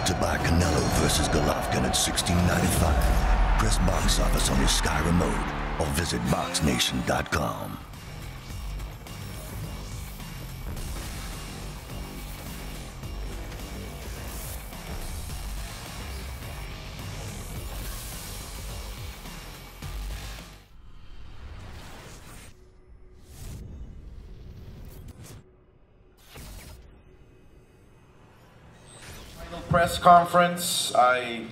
to buy Canelo versus Golovkin at $16.95. Press box office on your Sky remote or visit BoxNation.com. Press conference. I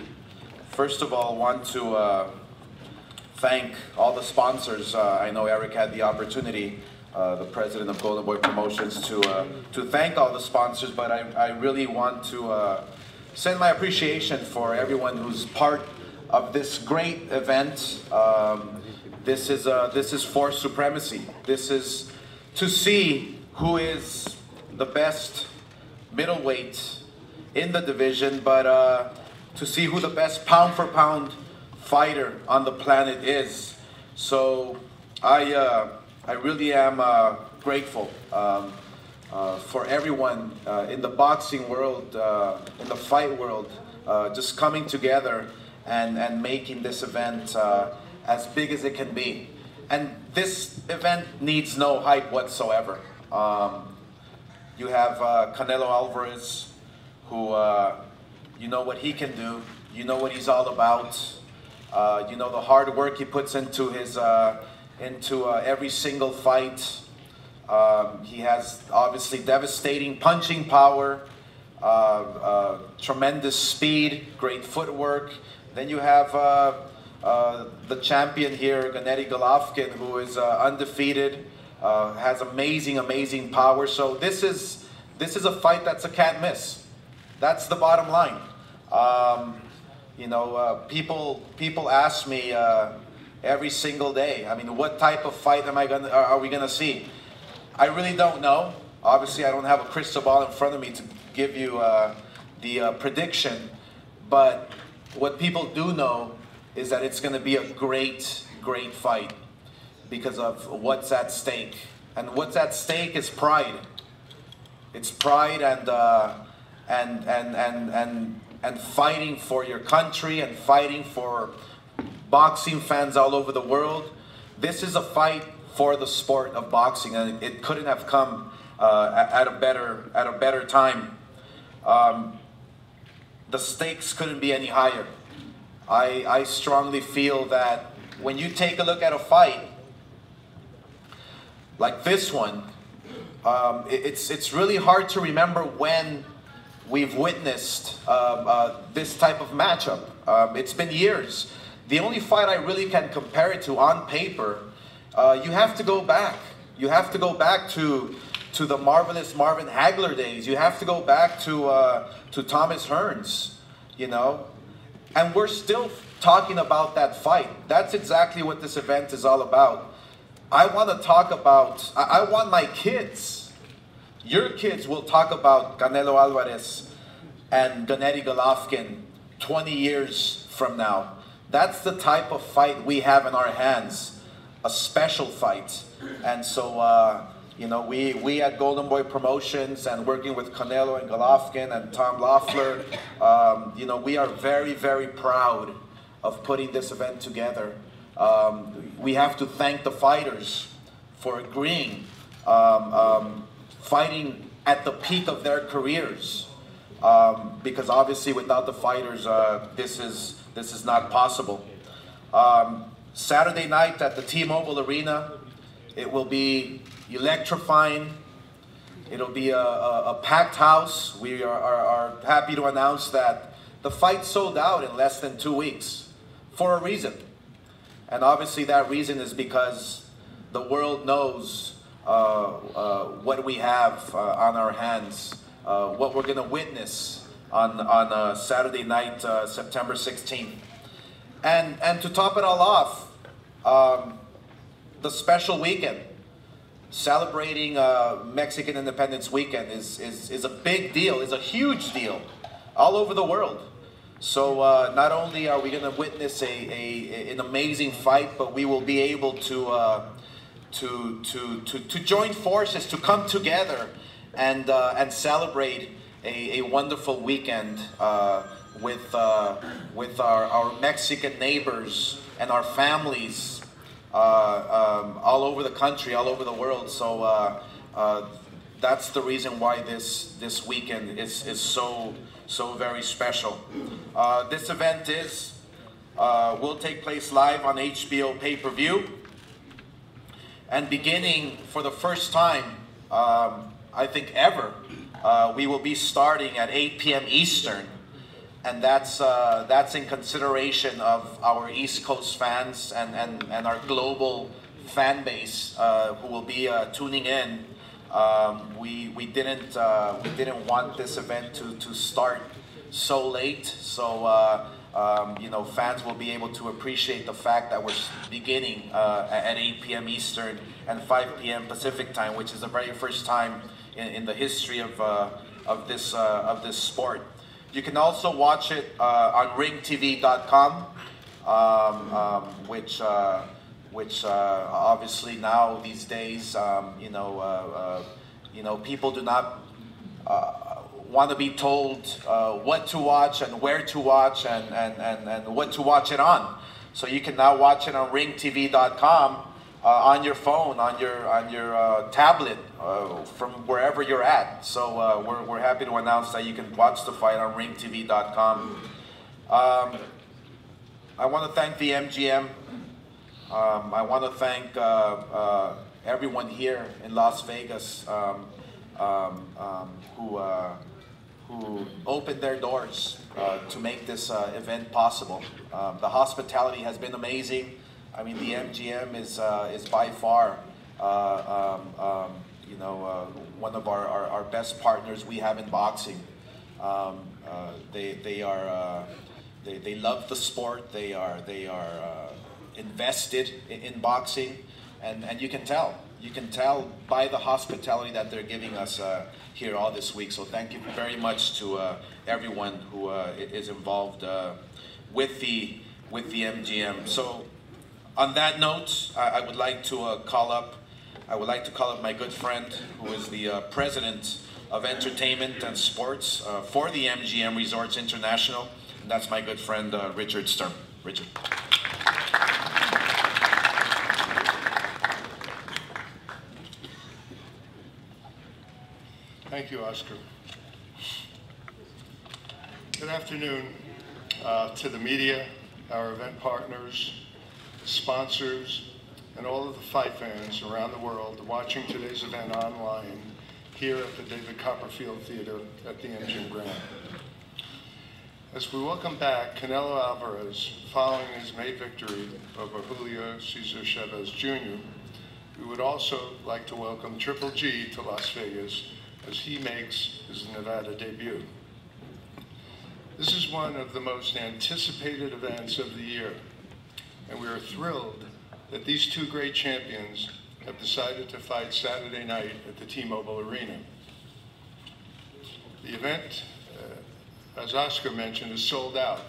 first of all want to thank all the sponsors. I know Eric had the opportunity, the president of Golden Boy Promotions, to thank all the sponsors, but I really want to send my appreciation for everyone who's part of this great event. This is for Supremacy. This is to see who is the best middleweight in the division, but to see who the best pound-for-pound fighter on the planet is. So I really am grateful for everyone in the boxing world, in the fight world, just coming together and making this event as big as it can be. And this event needs no hype whatsoever. You have Canelo Alvarez, who you know what he can do, you know what he's all about, you know the hard work he puts into his every single fight. He has obviously devastating punching power, tremendous speed, great footwork. Then you have the champion here, GENNADY GOLOVKIN, who is undefeated, has amazing power. So this is a fight that's a can't miss. That's the bottom line. You know, people ask me every single day, I mean, what type of fight are we gonna see? I really don't know. Obviously, I don't have a crystal ball in front of me to give you the prediction, but what people do know is that it's gonna be a great fight because of what's at stake. And what's at stake is pride. It's pride and fighting for your country and fighting for boxing fans all over the world. This is a fight for the sport of boxing, and it couldn't have come at a better time. The stakes couldn't be any higher. I strongly feel that when you take a look at a fight like this one, it's really hard to remember when we've witnessed this type of matchup. It's been years. The only fight I really can compare it to on paper, you have to go back. You have to go back to the marvelous Marvin Hagler days. You have to go back to Thomas Hearns, you know. And we're still talking about that fight. That's exactly what this event is all about. I want to talk about, I want my kids, your kids will talk about Canelo Alvarez and GENNADY Golovkin 20 years from now. That's the type of fight we have in our hands, a special fight. And so, you know, we at Golden Boy Promotions and working with Canelo and Golovkin and Tom Loeffler, you know, we are very proud of putting this event together. We have to thank the fighters for agreeing, fighting at the peak of their careers, because obviously without the fighters, this is not possible. Saturday night at the T-Mobile Arena, it will be electrifying. It'll be a packed house. We are happy to announce that the fight sold out in less than 2 weeks for a reason. And obviously that reason is because the world knows what we have on our hands, what we're going to witness on Saturday night, September 16th. And to top it all off, the special weekend, celebrating Mexican Independence Weekend is a big deal, is a huge deal all over the world. So not only are we going to witness an amazing fight, but we will be able to join forces, to come together and celebrate a wonderful weekend with our Mexican neighbors and our families all over the country, all over the world. So that's the reason why this weekend is so very special. This event will take place live on HBO pay-per-view, and beginning for the first time, I think ever, we will be starting at 8 p.m. Eastern, and that's in consideration of our East Coast fans and our global fan base who will be tuning in. We didn't want this event to start so late, so you know, fans will be able to appreciate the fact that we're beginning at 8 p.m. Eastern and 5 p.m. Pacific time, which is the very first time in the history of this sport. You can also watch it on ringtv.com, which obviously now these days, you know, people do not want to be told what to watch and where to watch and what to watch it on. So you can now watch it on ringtv.com on your phone, on your tablet, from wherever you're at. So we're happy to announce that you can watch the fight on ringtv.com. I want to thank the MGM. I want to thank everyone here in Las Vegas who opened their doors to make this event possible. The hospitality has been amazing. I mean, the MGM is by far, you know, one of our best partners we have in boxing. They love the sport. They are invested in boxing, and you can tell. You can tell by the hospitality that they're giving us here all this week. So thank you very much to everyone who is involved with the MGM. So on that note, I would like to call up my good friend, who is the president of entertainment and sports for the MGM Resorts International. And that's my good friend Richard Sturm. Richard. Thank you, Oscar. Good afternoon to the media, our event partners, sponsors, and all of the fight fans around the world watching today's event online here at the David Copperfield Theater at the MGM Grand. As we welcome back Canelo Alvarez following his May victory over Julio Cesar Chavez Jr., we would also like to welcome Triple G to Las Vegas as he makes his Nevada debut. This is one of the most anticipated events of the year, and we are thrilled that these two great champions have decided to fight Saturday night at the T-Mobile Arena. The event, as Oscar mentioned, is sold out.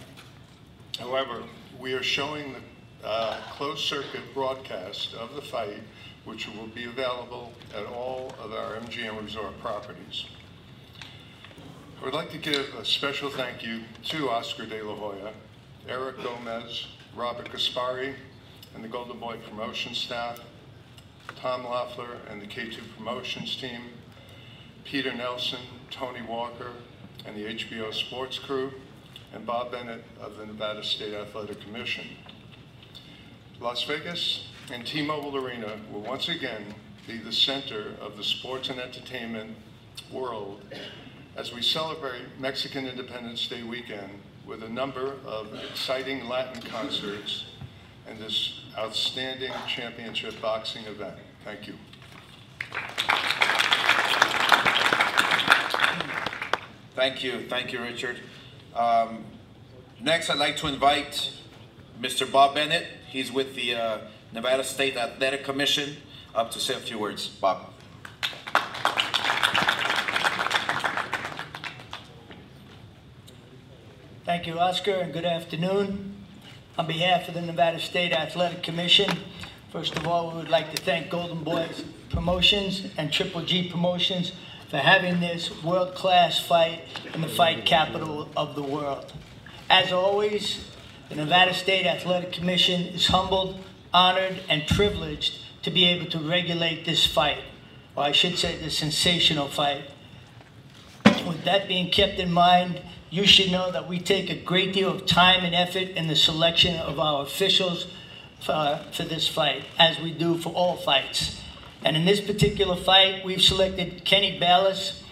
However, we are showing the closed-circuit broadcast of the fight, which will be available at all of our MGM Resort properties. I would like to give a special thank you to Oscar De La Hoya, Eric Gomez, Robert Gaspari, and the Golden Boy promotion staff, Tom Loeffler and the K2 promotions team, Peter Nelson, Tony Walker, and the HBO sports crew, and Bob Bennett of the Nevada State Athletic Commission. Las Vegas and T-Mobile Arena will once again be the center of the sports and entertainment world as we celebrate Mexican Independence Day weekend with a number of exciting Latin concerts and this outstanding championship boxing event. Thank you. Thank you, Richard. Next, I'd like to invite Mr. Bob Bennett. He's with the Nevada State Athletic Commission, up to say a few words. Bob. Thank you, Oscar, and good afternoon. On behalf of the Nevada State Athletic Commission, first of all, we would like to thank Golden Boy Promotions and Triple G Promotions for having this world-class fight in the fight capital of the world. As always, the Nevada State Athletic Commission is humbled, honored, and privileged to be able to regulate this fight, or I should say the sensational fight. With that being kept in mind, you should know that we take a great deal of time and effort in the selection of our officials for this fight, as we do for all fights. And in this particular fight, we've selected Kenny Bayless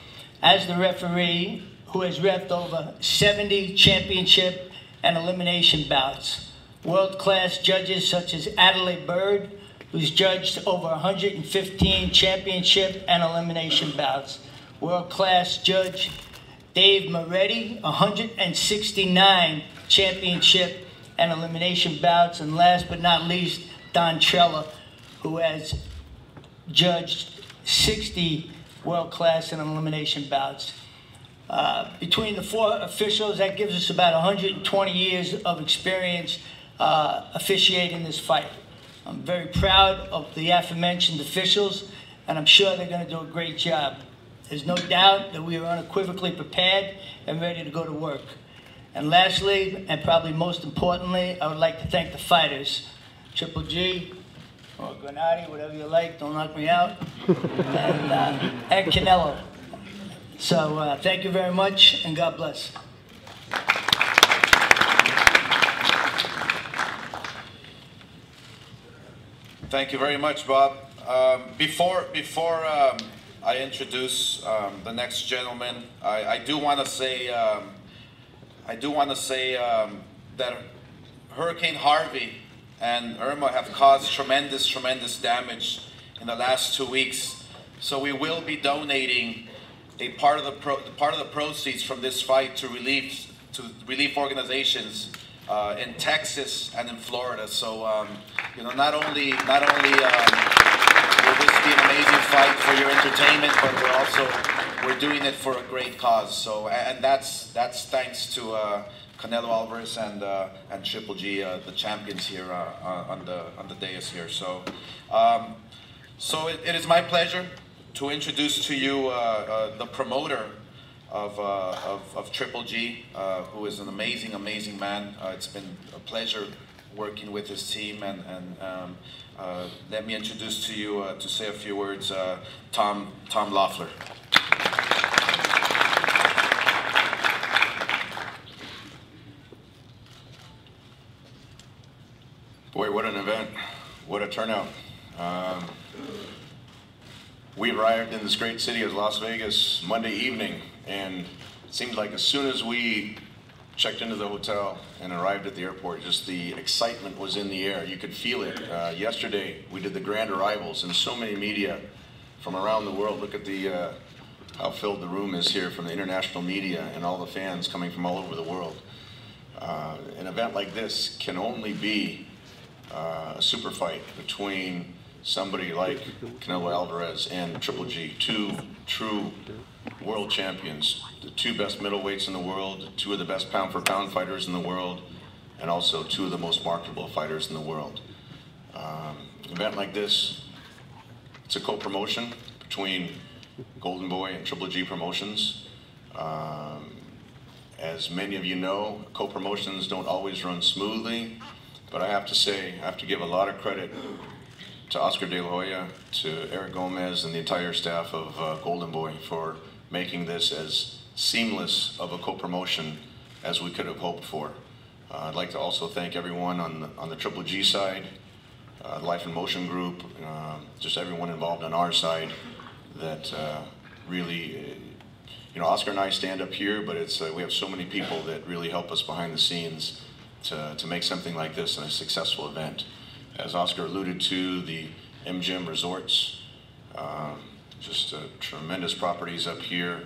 as the referee, who has reffed over 70 championship and elimination bouts. World-class judges such as Adelaide Bird, who's judged over 115 championship and elimination bouts. World-class judge Dave Moretti, 169 championship and elimination bouts. And last but not least, Don Trella, who has judged 60 world-class and elimination bouts. Between the four officials, that gives us about 120 years of experience officiating this fight. I'm very proud of the aforementioned officials, and I'm sure they're going to do a great job. There's no doubt that we are unequivocally prepared and ready to go to work. And lastly, and probably most importantly, I would like to thank the fighters, Triple G, or Gennady, whatever you like, don't knock me out, and Canelo. So thank you very much, and God bless. Thank you very much, Bob. Before I introduce the next gentleman, I do want to say that Hurricane Harvey and Irma have caused tremendous damage in the last 2 weeks. So we will be donating a part of the proceeds from this fight to relief organizations in Texas and in Florida. So you know, not only will this be an amazing fight for your entertainment, but we're doing it for a great cause. So, and that's thanks to Canelo Alvarez and Triple G, the champions here on the dais here. So, it is my pleasure to introduce to you the promoter of Triple G, who is an amazing man. It's been a pleasure working with his team, and let me introduce to you, to say a few words, Tom Loeffler. Boy, what an event, what a turnout. We arrived in this great city of Las Vegas Monday evening, and it seemed like as soon as we checked into the hotel and arrived at the airport, just the excitement was in the air. You could feel it. Yesterday, we did the grand arrivals, and so many media from around the world. Look at the how filled the room is here from the international media and all the fans coming from all over the world. An event like this can only be a super fight between somebody like Canelo Alvarez and Triple G, two true world champions, the two best middleweights in the world, two of the best pound-for-pound fighters in the world, and also two of the most marketable fighters in the world. An event like this, it's a co-promotion between Golden Boy and Triple G Promotions. As many of you know, co-promotions don't always run smoothly, but I have to say, I have to give a lot of credit to Oscar De La Hoya, to Eric Gomez, and the entire staff of Golden Boy for making this as seamless of a co-promotion as we could have hoped for. I'd like to also thank everyone on the Triple G side, Life in Motion Group, just everyone involved on our side that really, you know, Oscar and I stand up here, but it's we have so many people that really help us behind the scenes to make something like this a successful event. As Oscar alluded to, the MGM Resorts, just tremendous properties up here.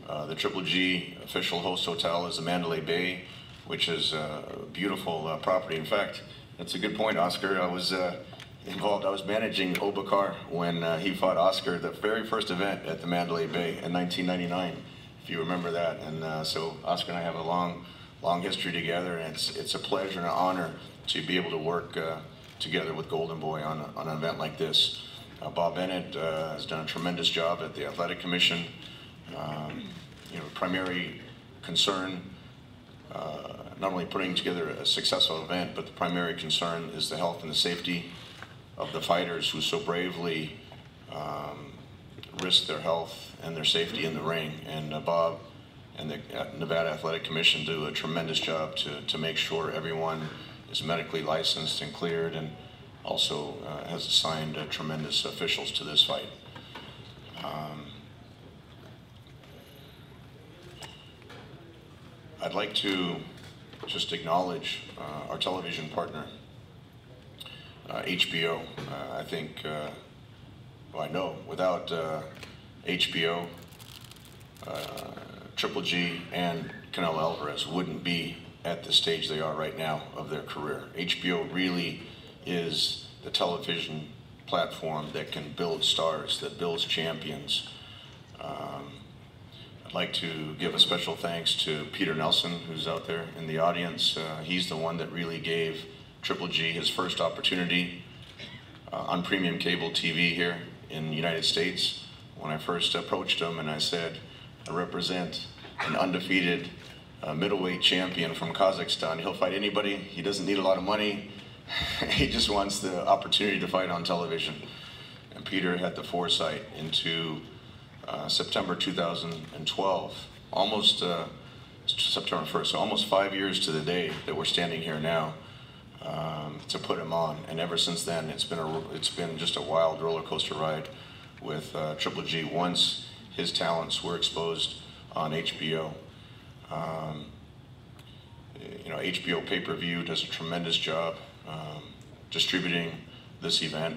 The Triple G official host hotel is the Mandalay Bay, which is a beautiful property. In fact, that's a good point, Oscar. I was involved. I was managing Obakar when he fought Oscar, the very first event at the Mandalay Bay in 1999, if you remember that. And so Oscar and I have a long history together, and it's a pleasure and an honor to be able to work together with Golden Boy on an event like this. Bob Bennett has done a tremendous job at the Athletic Commission. Primary concern, not only putting together a successful event, but the primary concern is the health and the safety of the fighters who so bravely risk their health and their safety in the ring. And Bob and the Nevada Athletic Commission do a tremendous job to make sure everyone is medically licensed and cleared, and also has assigned tremendous officials to this fight. I'd like to just acknowledge our television partner, HBO. I think, well, I know without HBO, Triple G and Canelo Alvarez wouldn't be at the stage they are right now of their career. HBO really is the television platform that can build stars, that builds champions. I'd like to give a special thanks to Peter Nelson, who's out there in the audience. He's the one that really gave Triple G his first opportunity on premium cable TV here in the United States. When I first approached him and I said, I represent an undefeated middleweight champion from Kazakhstan. He'll fight anybody. He doesn't need a lot of money. He just wants the opportunity to fight on television. And Peter had the foresight into September 2012, almost September 1st, so almost 5 years to the day that we're standing here now, to put him on. And ever since then, it's been just a wild roller coaster ride with Triple G once his talents were exposed on HBO. HBO pay-per-view does a tremendous job distributing this event.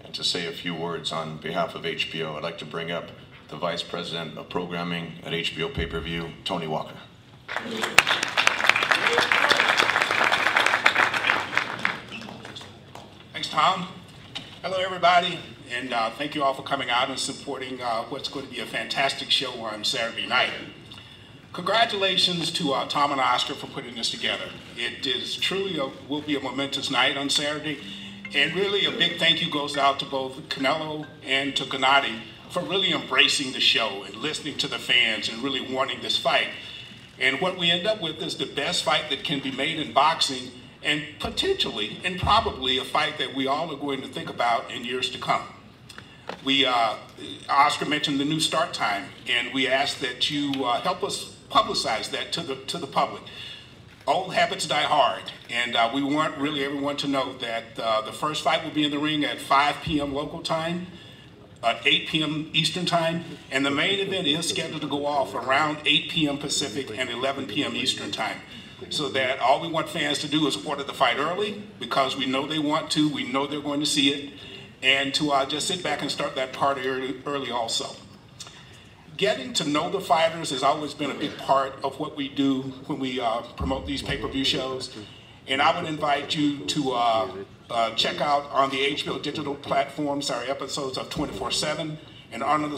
And to say a few words on behalf of HBO, I'd like to bring up the Vice President of Programming at HBO Pay-Per-View, Tony Walker. Thanks, Tom. Hello, everybody, and thank you all for coming out and supporting what's going to be a fantastic show on Saturday night. Congratulations to Tom and Oscar for putting this together. It is truly will be a momentous night on Saturday, and really a big thank you goes out to both Canelo and to Gennady for really embracing the show and listening to the fans and really wanting this fight. And what we end up with is the best fight that can be made in boxing, and potentially and probably a fight that we all are going to think about in years to come. Oscar mentioned the new start time, and we ask that you help us publicize that to the public. Old habits die hard, and we want really everyone to know that the first fight will be in the ring at 5 p.m. local time, 8 p.m. Eastern time, and the main event is scheduled to go off around 8 p.m. Pacific and 11 p.m. Eastern time. So that all we want fans to do is order the fight early, because we know they want to, we know they're going to see it, and to just sit back and start that party early also. Getting to know the fighters has always been a big part of what we do when we promote these pay-per-view shows, and I would invite you to check out on the HBO digital platforms our episodes of 24/7 and Under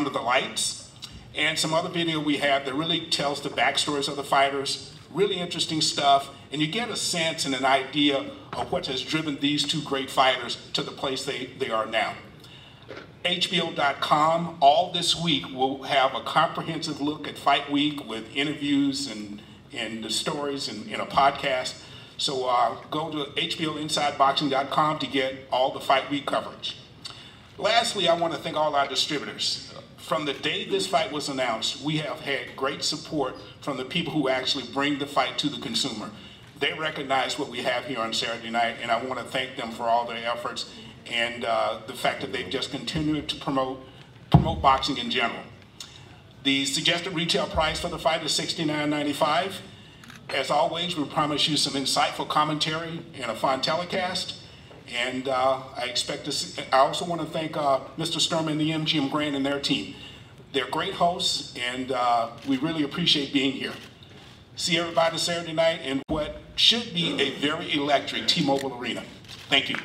the Lights, and some other video we have that really tells the backstories of the fighters. Really interesting stuff, and you get a sense and an idea of what has driven these two great fighters to the place they are now. HBO.com, all this week, will have a comprehensive look at Fight Week with interviews and the stories and a podcast. So go to HBOInsideBoxing.com to get all the Fight Week coverage. Lastly, I want to thank all our distributors. From the day this fight was announced, we have had great support from the people who actually bring the fight to the consumer. They recognize what we have here on Saturday night, and I want to thank them for all their efforts and the fact that they've just continued to promote boxing in general. The suggested retail price for the fight is $69.95. As always, we promise you some insightful commentary and a fun telecast. And I also want to thank Mr. Sturman and the MGM Grand and their team. They're great hosts, and we really appreciate being here. See everybody Saturday night in what should be a very electric T-Mobile Arena. Thank you.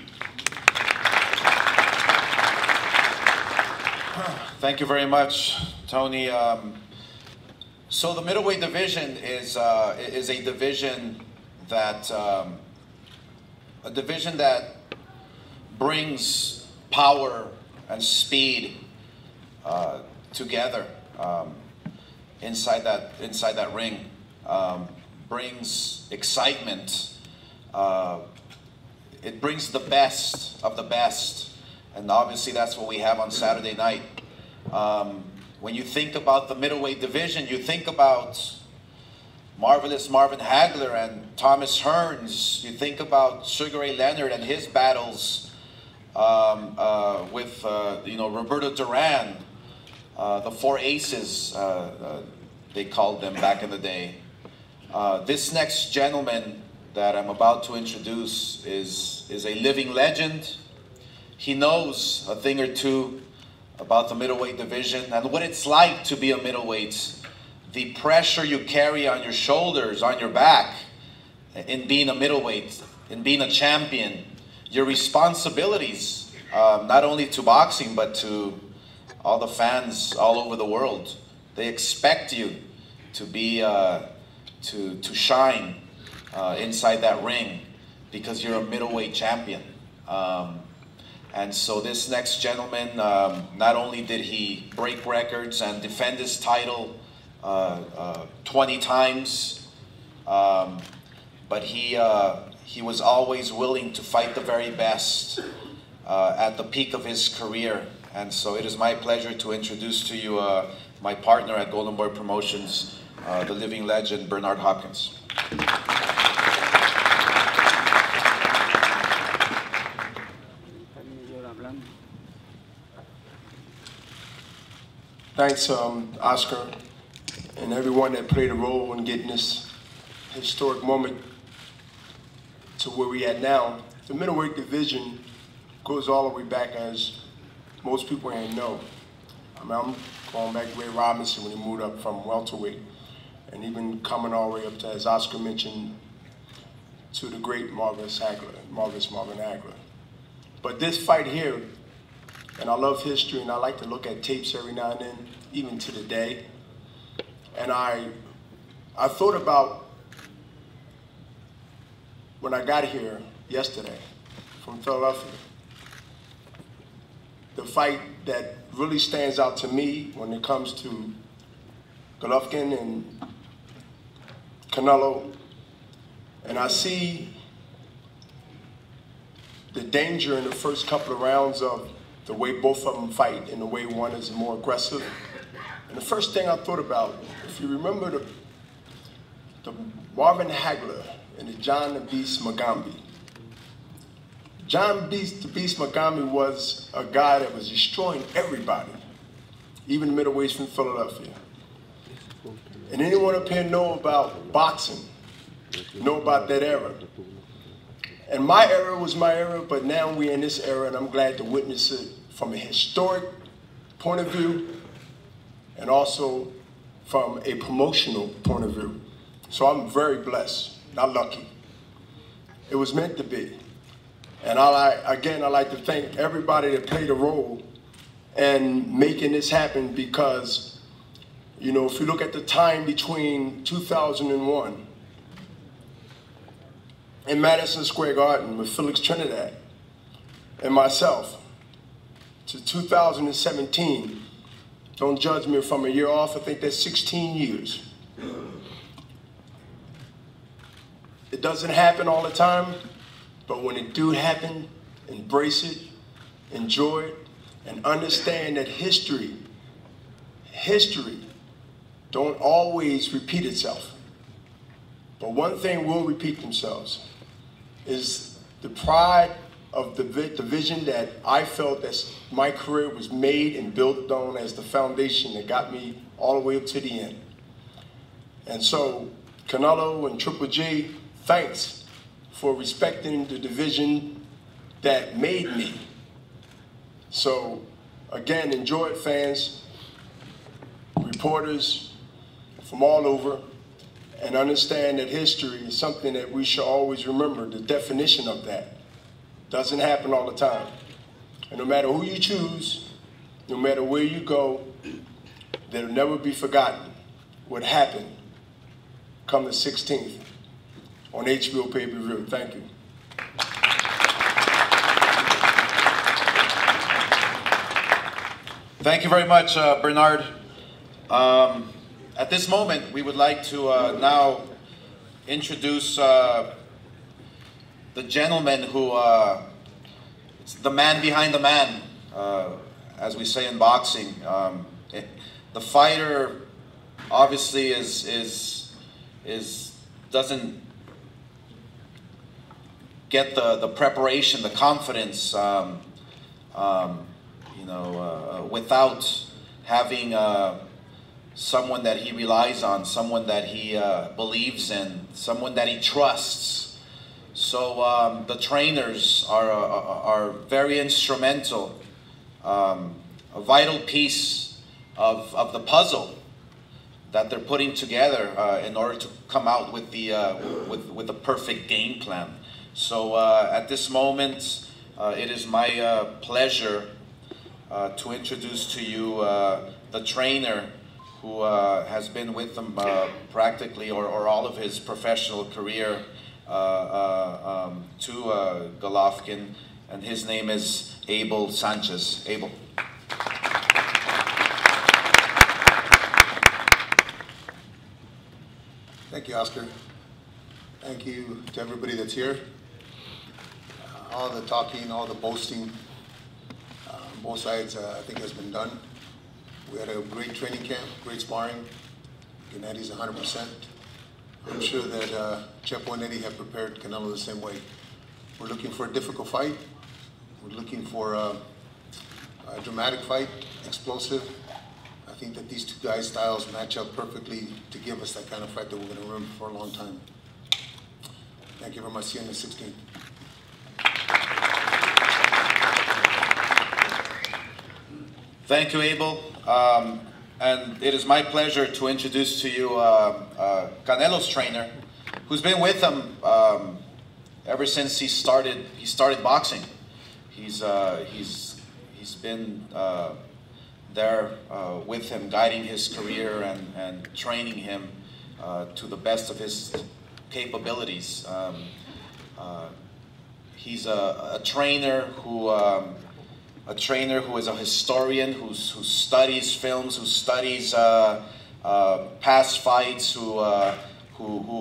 Thank you very much, Tony. So the middleweight division is a division that brings power and speed together inside that ring brings excitement. It brings the best of the best, and obviously that's what we have on Saturday night. When you think about the middleweight division, you think about Marvelous Marvin Hagler and Thomas Hearns. You think about Sugar Ray Leonard and his battles with Roberto Duran, the Four Aces, they called them back in the day. This next gentleman that I'm about to introduce is a living legend. He knows a thing or two about the middleweight division and what it's like to be a middleweight. The pressure you carry on your shoulders, on your back, in being a middleweight, in being a champion. Your responsibilities, not only to boxing, but to all the fans all over the world. They expect you to be, to shine inside that ring because you're a middleweight champion. And so this next gentleman, not only did he break records and defend his title 20 times, but he was always willing to fight the very best at the peak of his career. And so it is my pleasure to introduce to you my partner at Golden Boy Promotions, the living legend, Bernard Hopkins. Thanks, Oscar, and everyone that played a role in getting this historic moment to where we at now. The middleweight division goes all the way back, as most people ain't know. I mean, I'm going back to Ray Robinson when he moved up from welterweight, and even coming all the way up to, as Oscar mentioned, to the great Marvelous Marvin Hagler. But this fight here, and I love history, and I like to look at tapes every now and then, even to the day. And I thought about when I got here yesterday from Philadelphia, the fight that really stands out to me when it comes to Golovkin and Canelo, and I see the danger in the first couple of rounds of the way both of them fight and the way one is more aggressive. And the first thing I thought about, if you remember the Marvin Hagler and the John the Beast Mugambi. John the Beast Mugambi was a guy that was destroying everybody, even the middleweights from Philadelphia. And anyone up here know about boxing, know about that era. And my era was my era, but now we're in this era, and I'm glad to witness it from a historic point of view and also from a promotional point of view. So I'm very blessed, not lucky. It was meant to be. And I'd like to thank everybody that played a role in making this happen, because, you know, if you look at the time between 2001 in Madison Square Garden with Felix Trinidad and myself to 2017, don't judge me if I'm a year off, I think that's 16 years. It doesn't happen all the time, but when it do happen, embrace it, enjoy it, and understand that history don't always repeat itself. But one thing will repeat themselves is the pride of the vision that I felt that my career was made and built on as the foundation that got me all the way up to the end. And so, Canelo and Triple G, thanks for respecting the division that made me. So, again, enjoy it, fans, reporters from all over, and understand that history is something that we should always remember. The definition of that doesn't happen all the time. And no matter who you choose, no matter where you go, there'll never be forgotten what happened come the 16th on HBO pay-per-view. Thank you. Thank you very much, Bernard. At this moment, we would like to now introduce the gentleman who, the man behind the man, as we say in boxing. The fighter obviously doesn't get the preparation, the confidence, without having someone that he relies on, someone that he believes in, someone that he trusts. So the trainers are very instrumental, a vital piece of the puzzle that they're putting together in order to come out with the perfect game plan. So at this moment, it is my pleasure to introduce to you the trainer who has been with them practically or all of his professional career to Golovkin, and his name is Abel Sanchez. Abel. Thank you, Oscar. Thank you to everybody that's here. All the talking, all the boasting, both sides, I think has been done. We had a great training camp, great sparring. Gennady's 100%. I'm sure that Chepo and Eddie have prepared Canelo the same way. We're looking for a difficult fight. We're looking for a dramatic fight, explosive. I think that these two guys' styles match up perfectly to give us that kind of fight that we're going to remember for a long time. Thank you very much. See you on the 16th. Thank you, Abel. And it is my pleasure to introduce to you Canelo's trainer, who's been with him ever since he started boxing. He's been there with him, guiding his career and training him to the best of his capabilities. He's a trainer who is a historian, who studies films, who studies past fights, who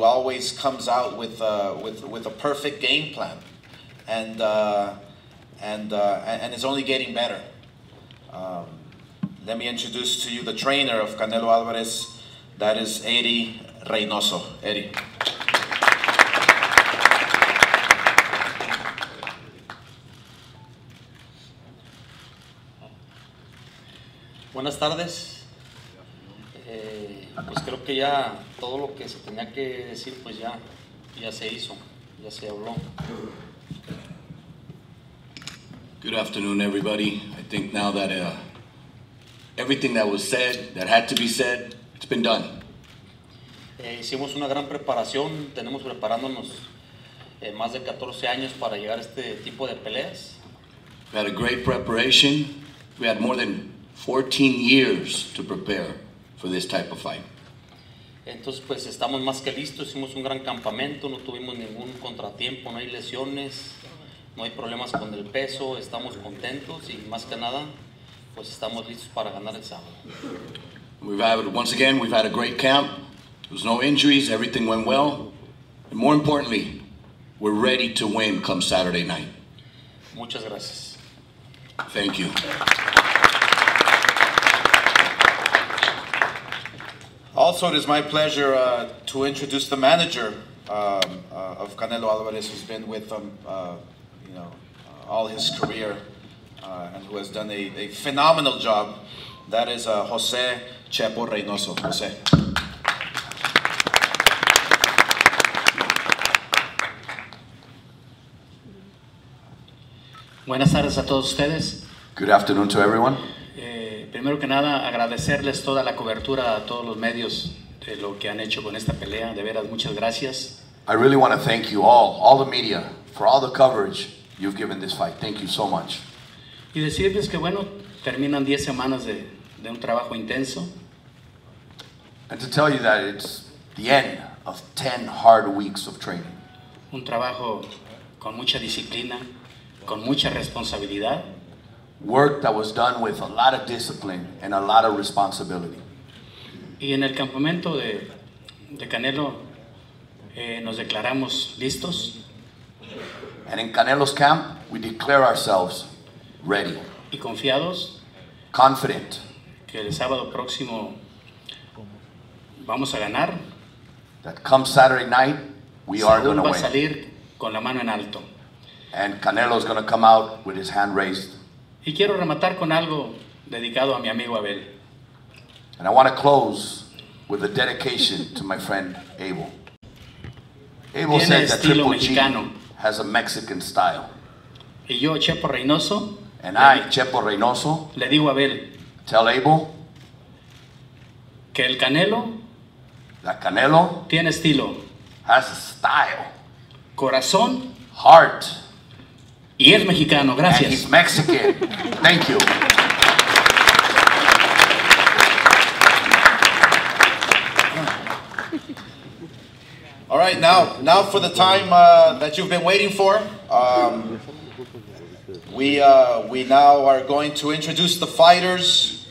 always comes out with a perfect game plan, and is only getting better. Let me introduce to you the trainer of Canelo Alvarez. That is Eddie Reynoso. Eddie. Buenas tardes. Pues creo que ya todo lo que se tenía que decir pues ya se hizo, ya se habló. Good afternoon, everybody. I think now that everything that was said, that had to be said, it's been done. Hicimos una gran preparación, tenemos preparándonos más de 14 años para llegar a este tipo de peleas. We had a great preparation. We had more than 14 years to prepare for this type of fight. Entonces pues estamos más que listos, hicimos un gran campamento, no tuvimos ningún contratiempo, no hay lesiones, no hay problemas con el peso, estamos contentos y más que nada pues estamos listos para ganar el sábado. Once again, we've had a great camp. There was no injuries, everything went well. And more importantly, we're ready to win come Saturday night. Muchas gracias. Thank you. Also, it is my pleasure to introduce the manager of Canelo Alvarez, who's been with him, all his career, and who has done a phenomenal job. That is Jose Chepo Reynoso. Jose. Buenas tardes a todos ustedes. Good afternoon to everyone. Primero que nada, agradecerles toda la cobertura a todos los medios de lo que han hecho con esta pelea. De veras, muchas gracias. I really want to thank you all the media, for all the coverage you've given this fight. Thank you so much. Y decirles que, bueno, terminan 10 semanas de un trabajo intenso. And to tell you that it's the end of 10 hard weeks of training. Un trabajo con mucha disciplina, con mucha responsabilidad. Work that was done with a lot of discipline and a lot of responsibility. Y en el campamento de Canelo nos declaramos listos. And in Canelo's camp, we declare ourselves ready. Y confiados. Confident. Que el sábado próximo vamos a ganar. That come Saturday night, we are going to win. Saúl va a salir con la mano en alto. And Canelo's going to come out with his hand raised. Y quiero rematar con algo dedicado a mi amigo Abel. And I want to close with a dedication to my friend Abel. Abel says that Triple G has a Mexican style. Y yo, Chepo Reynoso, and I, Chepo Reynoso, le digo a Abel, tell Abel que el Canelo, that Canelo tiene estilo, has a style, corazón, heart, y es mexicano. Gracias. And he's Mexican. Thank you. All right, now for the time that you've been waiting for. We now are going to introduce the fighters.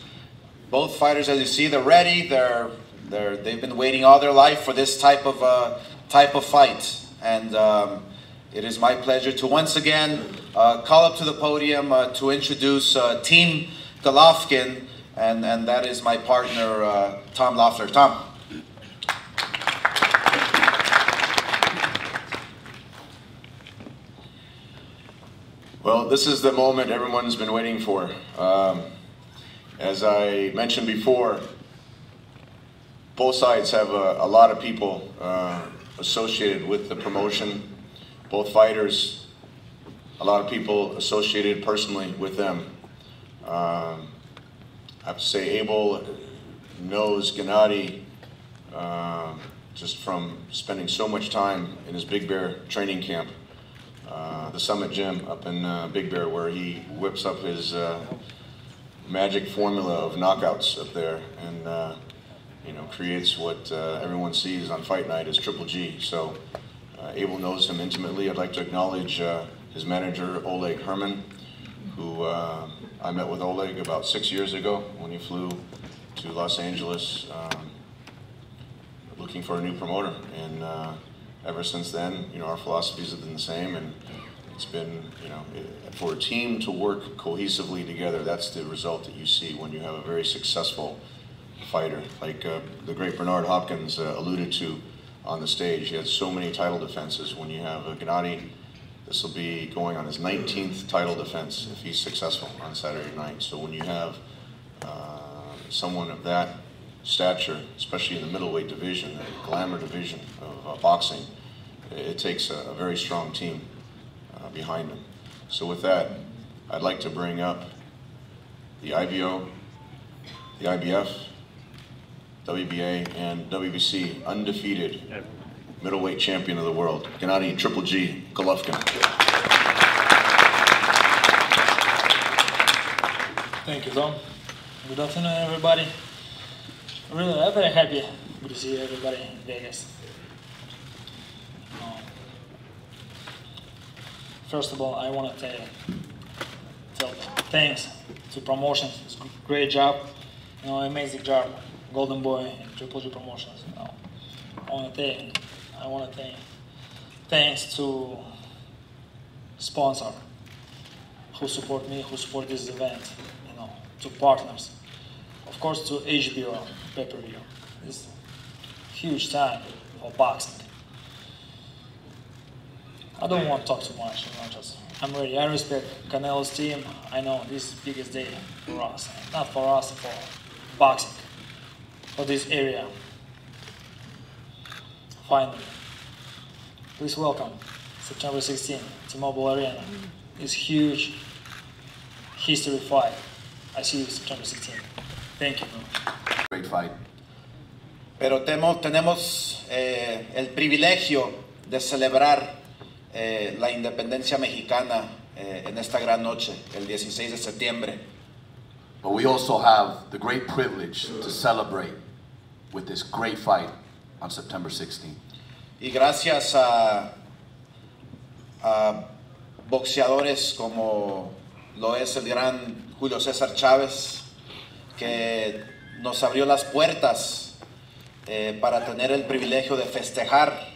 Both fighters, as you see, they're ready. They've been waiting all their life for this type of fight, and it is my pleasure to once again call up to the podium to introduce Team Golovkin, and that is my partner Tom Loeffler. Tom. Well, this is the moment everyone's been waiting for. As I mentioned before, both sides have a lot of people associated with the promotion. Both fighters, a lot of people associated personally with them. I have to say, Abel knows Gennady just from spending so much time in his Big Bear training camp. The Summit Gym up in Big Bear, where he whips up his magic formula of knockouts up there, and creates what everyone sees on fight night as Triple G. So Abel knows him intimately. I'd like to acknowledge his manager Oleg Herman, who I met with Oleg about 6 years ago when he flew to Los Angeles looking for a new promoter, and ever since then, our philosophies have been the same, and it's been, for a team to work cohesively together, that's the result that you see when you have a very successful fighter. Like the great Bernard Hopkins alluded to on the stage, he had so many title defenses. When you have Gennady, this will be going on his 19th title defense if he's successful on Saturday night. So when you have someone of that stature, especially in the middleweight division, the glamour division of boxing, it takes a very strong team behind them. So with that, I'd like to bring up the IBO, the IBF, WBA, and WBC undefeated middleweight champion of the world, Gennady Triple G Golovkin. Thank you, Tom. Good afternoon, everybody. Really, I'm very happy to see everybody in Vegas. First of all, I want to tell thanks to promotions. It's a great job, amazing job, Golden Boy and Triple G Promotions. I want to thank thanks to sponsor who support me, who support this event, to partners, of course to HBO pay-per-view. It's huge time for boxing. I don't want to talk too much, I'm ready. I respect Canelo's team. I know this is the biggest day for us. Not for us, for boxing, for this area. Finally, please welcome September 16th, T-Mobile Arena. It's huge history fight. I see you September 16th. Thank you. Great fight. Pero tenemos el privilegio de celebrar la independencia mexicana en esta gran noche, el 16 de septiembre. But we also have the great privilege to celebrate with this great fight on September 16th. Y gracias a boxeadores como lo es el gran Julio César Chávez, que nos abrió las puertas para tener el privilegio de festejar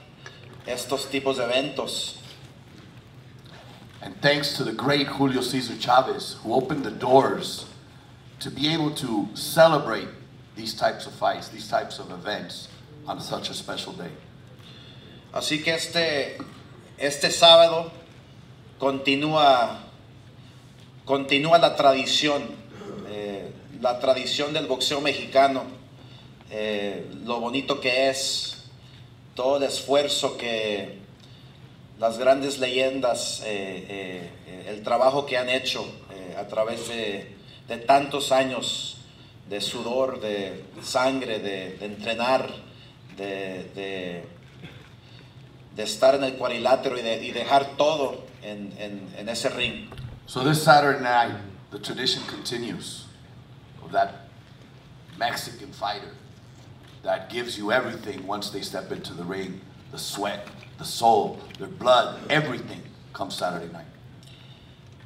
estos tipos de eventos. And thanks to the great Julio César Chávez, who opened the doors to be able to celebrate these types of fights, these types of events on such a special day. Así que este sábado continúa la tradición del boxeo mexicano, lo bonito que es, todo el esfuerzo que las grandes leyendas, el trabajo que han hecho a través de tantos años de sudor, de sangre, de entrenar, de estar en el cuadrilátero y dejar todo en ese ring. So this Saturday night, the tradition continues of that Mexican fighter that gives you everything once they step into the ring, the sweat, the soul, their blood, everything comes Saturday night.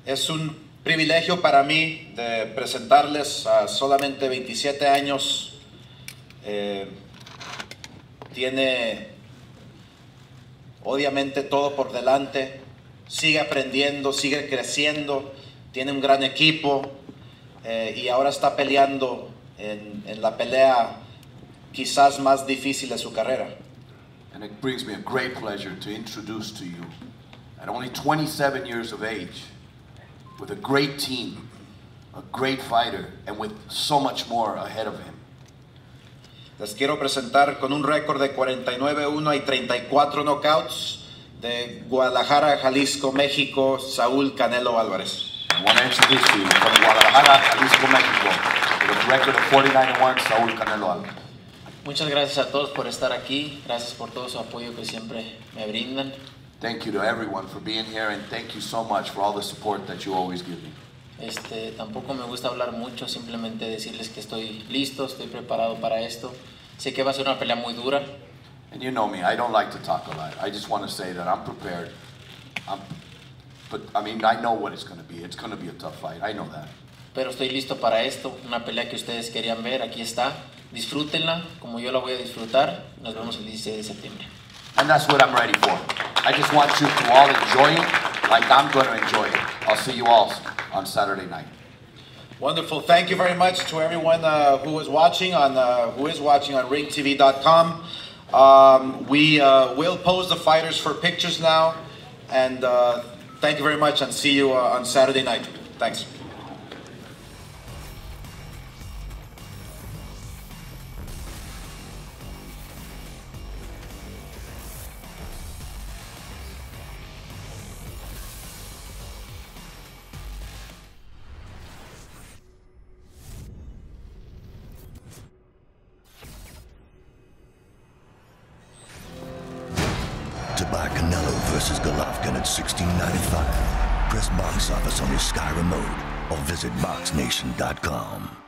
Es un privilegio para mí de presentarles a solamente 27 años. Tiene obviamente todo por delante, sigue aprendiendo, sigue creciendo, tiene un gran equipo y ahora está peleando en la pelea quizás más difícil de su carrera. And it brings me a great pleasure to introduce to you, at only 27 years of age, with a great team, a great fighter, and with so much more ahead of him. Les quiero presentar con un récord de 49-1 y 34 knockouts de Guadalajara, Jalisco, México, SAUL Canelo Alvarez. I want to introduce to you from Guadalajara, Jalisco, México, with a record of 49-1, Saul Canelo Alvarez. Muchas gracias a todos por estar aquí. Gracias por todo su apoyo que siempre me brindan. Thank you to everyone for being here, and thank you so much for all the support that you always give me. Tampoco me gusta hablar mucho, simplemente decirles que estoy listo, estoy preparado para esto. Sé que va a ser una pelea muy dura. And you know me, I don't like to talk a lot. I just want to say that I'm prepared. But I mean, I know what it's going to be. It's going to be a tough fight. I know that. Pero estoy listo para esto, una pelea que ustedes querían ver, aquí está. Disfrútenla como yo la voy a disfrutar. Nos vemos el 16 de septiembre. And that's what I'm ready for. I just want you to all enjoy it like I'm going to enjoy it. I'll see you all on Saturday night. Wonderful. Thank you very much to everyone who is watching on ringtv.com. We will pose the fighters for pictures now, and thank you very much, and see you on Saturday night. Thanks. To buy Canelo versus Golovkin at $16.95, press box office on your Sky remote or visit BoxNation.com.